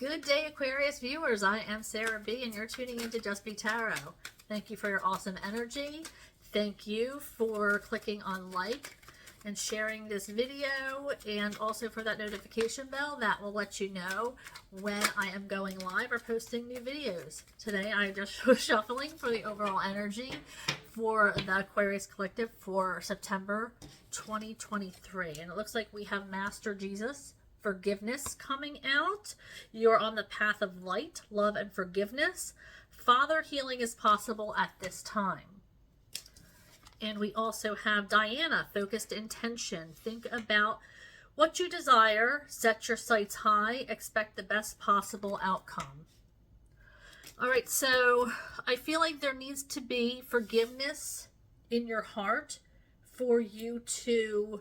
Good day, Aquarius viewers. I am Sarah B, and you're tuning into Just Be Tarot. Thank you for your awesome energy. Thank you for clicking on like and sharing this video, and also for that notification bell that will let you know when I am going live or posting new videos. Today I just was shuffling for the overall energy for the Aquarius Collective for September 2023, and it looks like we have Master Jesus Forgiveness coming out. You're on the path of light, love, and forgiveness. Father, healing is possible at this time. And we also have Diana, focused intention. Think about what you desire, set your sights high, expect the best possible outcome. All right, so I feel like there needs to be forgiveness in your heart for you to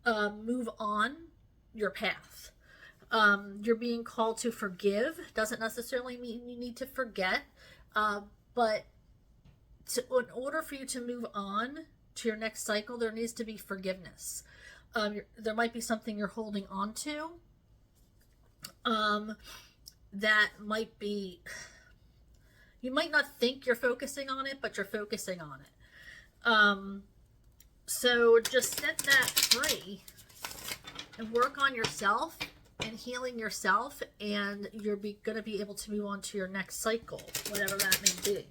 move on your path. You're being called to forgive. Doesn't necessarily mean you need to forget, but in order for you to move on to your next cycle, there needs to be forgiveness. There might be something you're holding on to that might be, you might not think you're focusing on it, but you're focusing on it. So just set that free and work on yourself and healing yourself, and you're going to be able to move on to your next cycle, whatever that may be.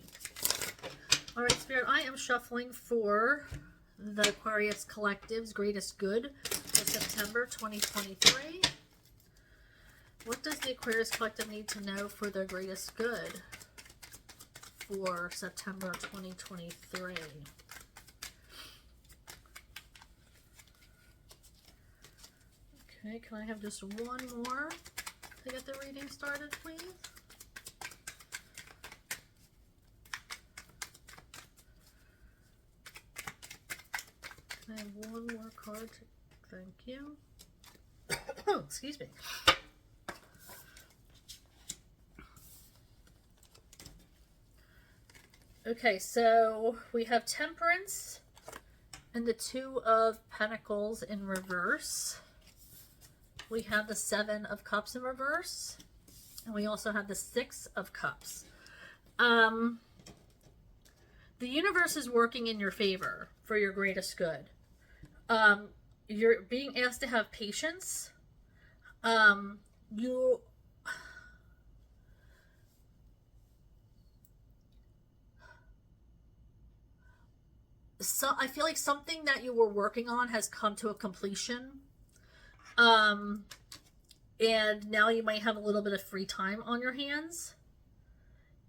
All right, Spirit, I am shuffling for the Aquarius Collective's greatest good for September 2023. What does the Aquarius Collective need to know for their greatest good for September 2023? Okay, can I have just one more to get the reading started, please? Can I have one more card? Thank you. Oh, excuse me. Okay, so we have Temperance and the Two of Pentacles in reverse. We have the Seven of Cups in reverse, and we also have the Six of Cups. The universe is working in your favor for your greatest good. You're being asked to have patience. I feel like something that you were working on has come to a completion. And now you might have a little bit of free time on your hands,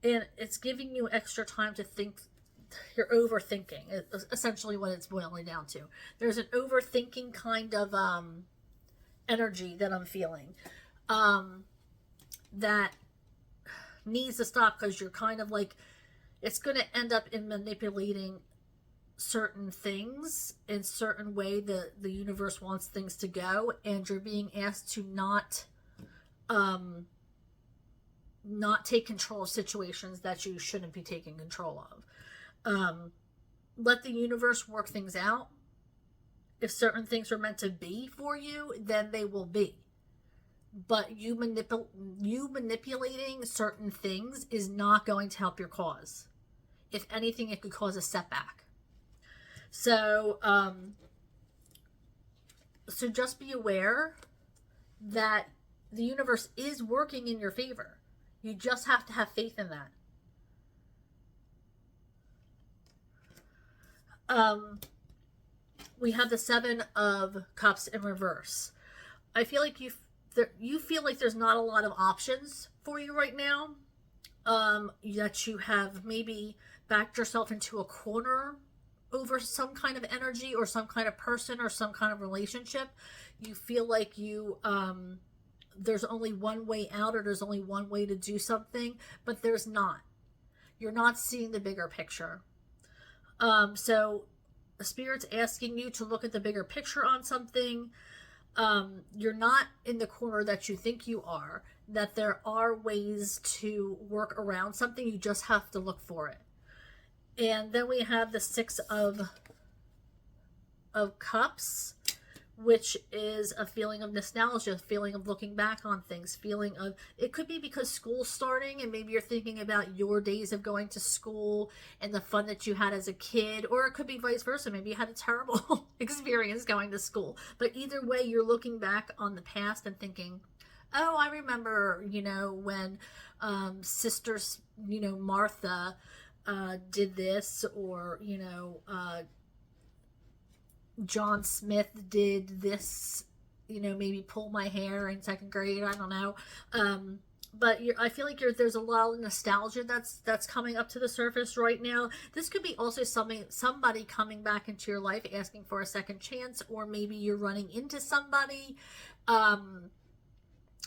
and it's giving you extra time to think. You're overthinking. It's essentially what it's boiling down to. There's an overthinking kind of energy that I'm feeling that needs to stop, because you're kind of like, it's going to end up in manipulating certain things in certain way that the universe wants things to go, and you're being asked to not take control of situations that you shouldn't be taking control of. Let the universe work things out. If certain things are meant to be for you, then they will be. But you manipulating certain things is not going to help your cause. If anything, it could cause a setback. So, so just be aware that the universe is working in your favor. You just have to have faith in that. We have the Seven of Cups in reverse. I feel like you feel like there's not a lot of options for you right now. That you have maybe backed yourself into a corner over some kind of energy or some kind of person or some kind of relationship. You feel like there's only one way out, or there's only one way to do something, but there's not. You're not seeing the bigger picture. So the Spirit's asking you to look at the bigger picture on something. You're not in the corner that you think you are, that there are ways to work around something. You just have to look for it. And then we have the Six of Cups, which is a feeling of nostalgia, feeling of looking back on things, feeling of, it could be because school's starting and maybe you're thinking about your days of going to school and the fun that you had as a kid, or it could be vice versa. Maybe you had a terrible experience going to school. But either way, you're looking back on the past and thinking, oh, I remember, when sisters, Martha did this, or, John Smith did this, maybe pull my hair in second grade. I don't know. But I feel like there's a lot of nostalgia that's coming up to the surface right now. This could be also somebody coming back into your life asking for a second chance, or maybe you're running into somebody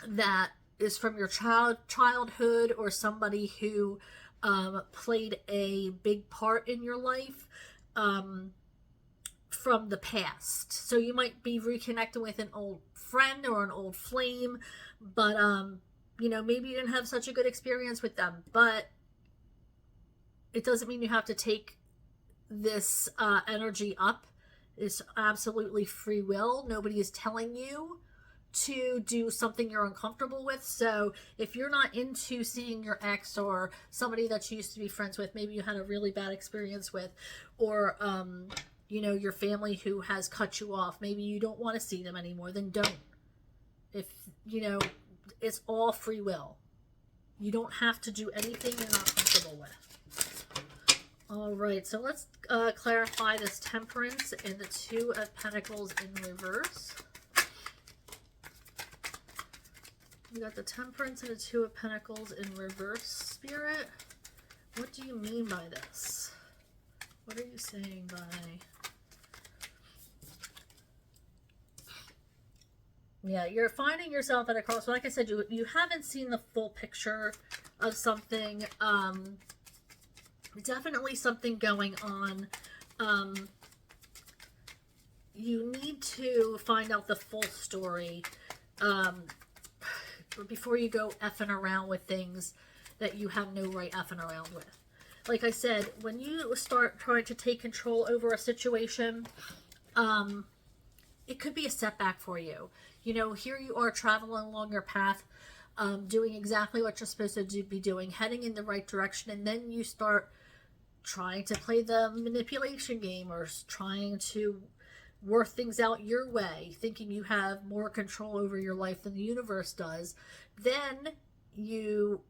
that is from your childhood, or somebody who played a big part in your life from the past. So you might be reconnecting with an old friend or an old flame, but maybe you didn't have such a good experience with them. But it doesn't mean you have to take this energy up. It's absolutely free will. Nobody is telling you to do something you're uncomfortable with. So if you're not into seeing your ex, or somebody that you used to be friends with, maybe you had a really bad experience with, or your family who has cut you off, maybe you don't want to see them anymore, then don't. If it's all free will. You don't have to do anything you're not comfortable with. All right, so let's clarify this Temperance and the Two of Pentacles in reverse. We got the Temperance and the Two of Pentacles in reverse, Spirit. What do you mean by this? What are you saying by... Yeah, you're finding yourself at a crossroads. Like I said, you haven't seen the full picture of something. Definitely something going on. You need to find out the full story before you go effing around with things that you have no right effing around with. Like I said, when you start trying to take control over a situation, it could be a setback for you. Here you are traveling along your path, doing exactly what you're supposed to be doing, heading in the right direction, and then you start trying to play the manipulation game, or trying to work things out your way, thinking you have more control over your life than the universe does. Then you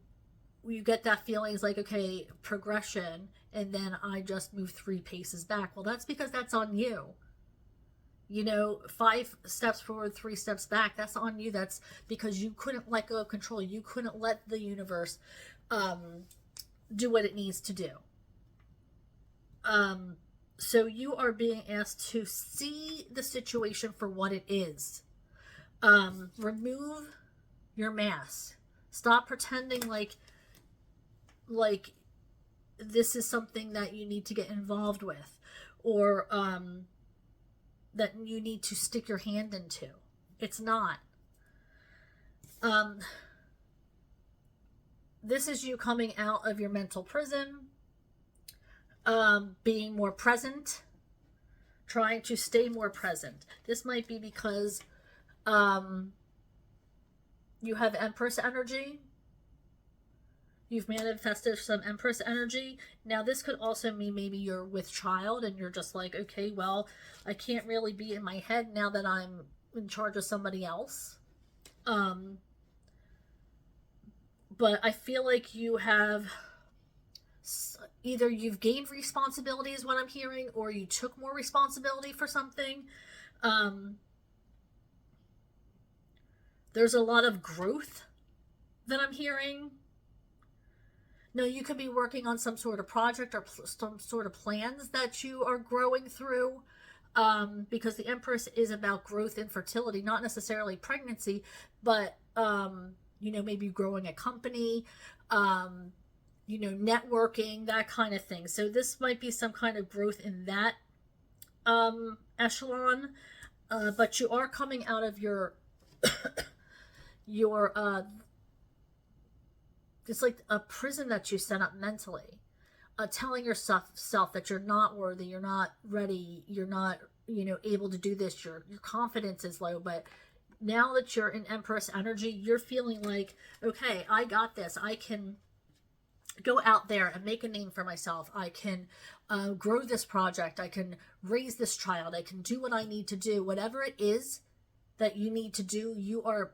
get that feeling, like, okay, progression, and then I just moved 3 paces back. Well, that's because that's on you. 5 steps forward, 3 steps back, that's on you. That's because you couldn't let go of control. You couldn't let the universe do what it needs to do. So you are being asked to see the situation for what it is. Remove your mask. Stop pretending like this is something that you need to get involved with, or that you need to stick your hand into. It's not. This is you coming out of your mental prison, being more present, trying to stay more present. This might be because you have Empress energy. You've manifested some Empress energy. Now, this could also mean maybe you're with child and you're just like, okay, well, I can't really be in my head now that I'm in charge of somebody else. But I feel like you have... Either you've gained responsibility is what I'm hearing, or you took more responsibility for something. There's a lot of growth that I'm hearing. No, you could be working on some sort of project or some sort of plans that you are growing through, because the Empress is about growth and fertility, not necessarily pregnancy, but, maybe growing a company, networking, that kind of thing. So this might be some kind of growth in that echelon, but you are coming out of your it's like a prison that you set up mentally, telling yourself that you're not worthy, you're not ready, you're not you know, able to do this. Your confidence is low, but now that you're in Empress energy, you're feeling like, okay, I got this. I can go out there and make a name for myself. I can grow this project. I can raise this child. I can do what I need to do. Whatever it is that you need to do, you are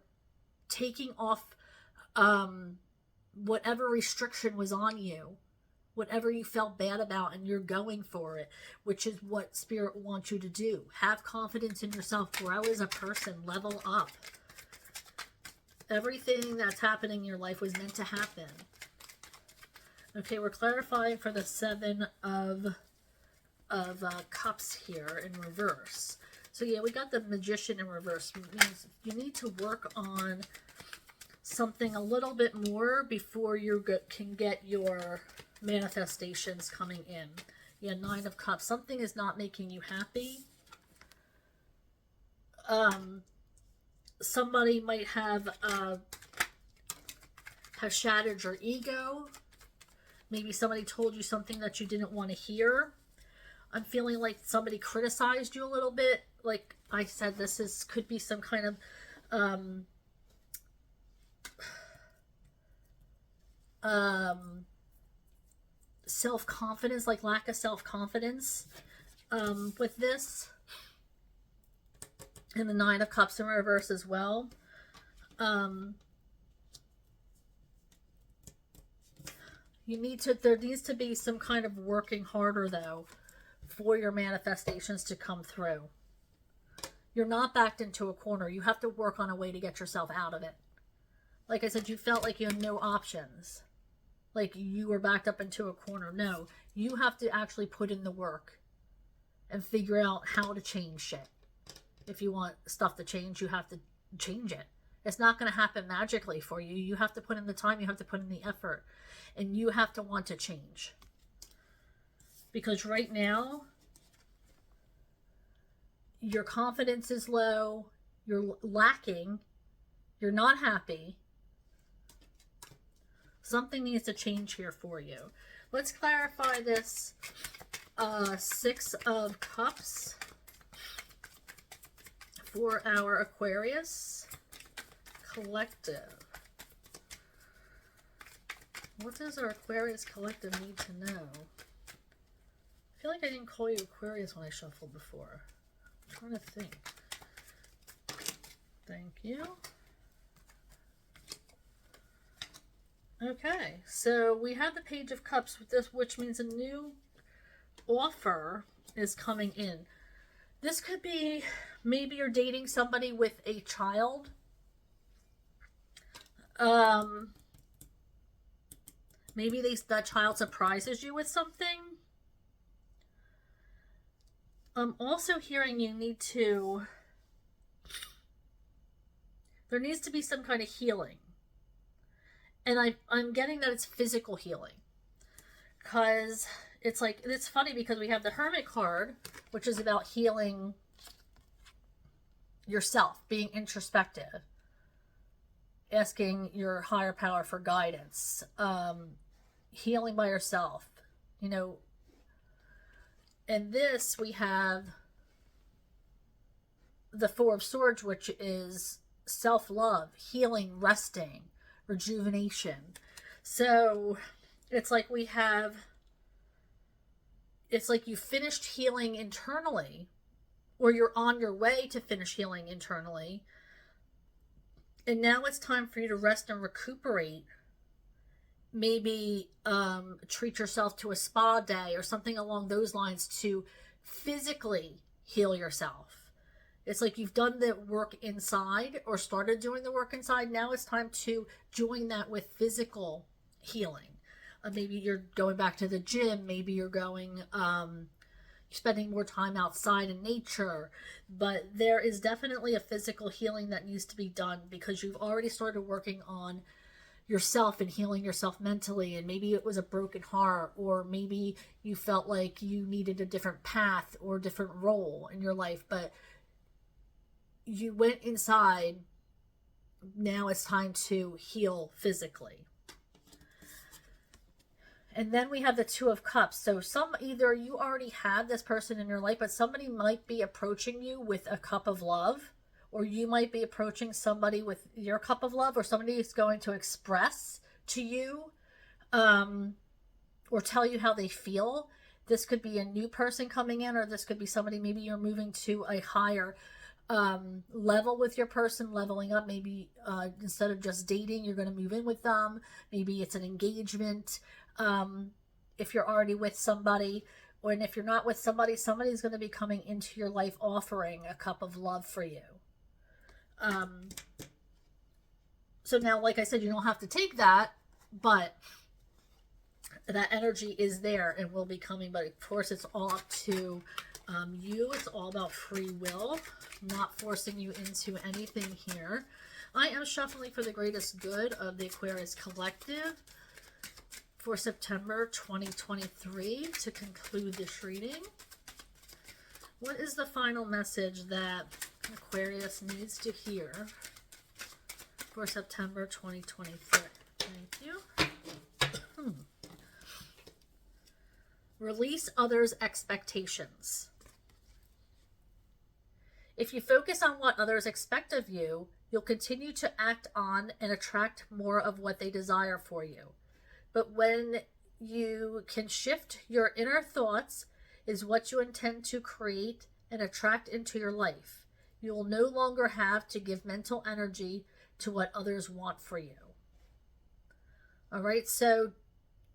taking off whatever restriction was on you, whatever you felt bad about, and you're going for it, which is what Spirit wants you to do. Have confidence in yourself, grow as a person, level up. Everything that's happening in your life was meant to happen. Okay, we're clarifying for the Seven of Cups here in reverse. So yeah, we got the Magician in reverse. It means you need to work on something a little bit more before you can get your manifestations coming in. Yeah, Nine of Cups. Something is not making you happy. Somebody might have shattered your ego. Maybe somebody told you something that you didn't want to hear. I'm feeling like somebody criticized you a little bit. Like I said, could be some kind of self-confidence, like lack of self-confidence with this. And the Nine of Cups in reverse as well. There needs to be some kind of working harder, though, for your manifestations to come through. You're not backed into a corner. You have to work on a way to get yourself out of it. Like I said, you felt like you had no options. Like you were backed up into a corner. No, you have to actually put in the work and figure out how to change shit. If you want stuff to change, you have to change it. It's not going to happen magically for you. You have to put in the time. You have to put in the effort. And you have to want to change. Because right now, your confidence is low. You're lacking. You're not happy. Something needs to change here for you. Let's clarify this Six of Cups for our Aquarius collective. What does our Aquarius collective need to know? I feel like I didn't call you Aquarius when I shuffled before. I'm trying to think. Thank you. Okay, so we have the Page of Cups with this, which means a new offer is coming in. This could be, maybe you're dating somebody with a child. Maybe that child surprises you with something. I'm also hearing there needs to be some kind of healing. And I'm getting that it's physical healing. Because it's funny because we have the Hermit card, which is about healing yourself, being introspective, asking your higher power for guidance, healing by yourself, you know. And this, we have the Four of Swords, which is self-love, healing, resting, rejuvenation. So it's like you finished healing internally, or you're on your way to finish healing internally. And now it's time for you to rest and recuperate. Maybe treat yourself to a spa day or something along those lines to physically heal yourself. It's like you've done the work inside or started doing the work inside. Now it's time to join that with physical healing. Maybe you're going back to the gym. Maybe you're going, spending more time outside in nature. But there is definitely a physical healing that needs to be done because you've already started working on yourself and healing yourself mentally. And maybe it was a broken heart, or maybe you felt like you needed a different path or different role in your life, but you went inside. Now it's time to heal physically. And then we have the Two of Cups. So either you already have this person in your life, but somebody might be approaching you with a cup of love, or you might be approaching somebody with your cup of love, or somebody is going to express to you or tell you how they feel. This could be a new person coming in, or this could be somebody, maybe you're moving to a higher level with your person, leveling up. Maybe instead of just dating, you're going to move in with them. Maybe it's an engagement. If you're already with somebody, or if you're not with somebody, somebody's going to be coming into your life offering a cup of love for you. So now, like I said, you don't have to take that, but that energy is there and will be coming. But of course, it's all up to you. It's all about free will, not forcing you into anything here. I am shuffling for the greatest good of the Aquarius collective for September 2023 to conclude this reading. What is the final message that Aquarius needs to hear for September 2023? Thank you. Release others' expectations. If you focus on what others expect of you, you'll continue to act on and attract more of what they desire for you. But when you can shift your inner thoughts is what you intend to create and attract into your life. You will no longer have to give mental energy to what others want for you. All right, so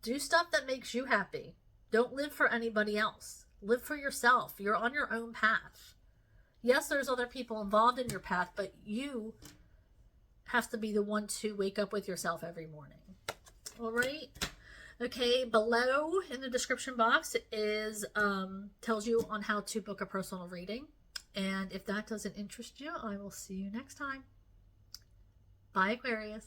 do stuff that makes you happy. Don't live for anybody else. Live for yourself. You're on your own path. Yes, there's other people involved in your path, but you have to be the one to wake up with yourself every morning. All right. Okay, below in the description box is tells you on how to book a personal reading. And if that doesn't interest you, I will see you next time. Bye, Aquarius.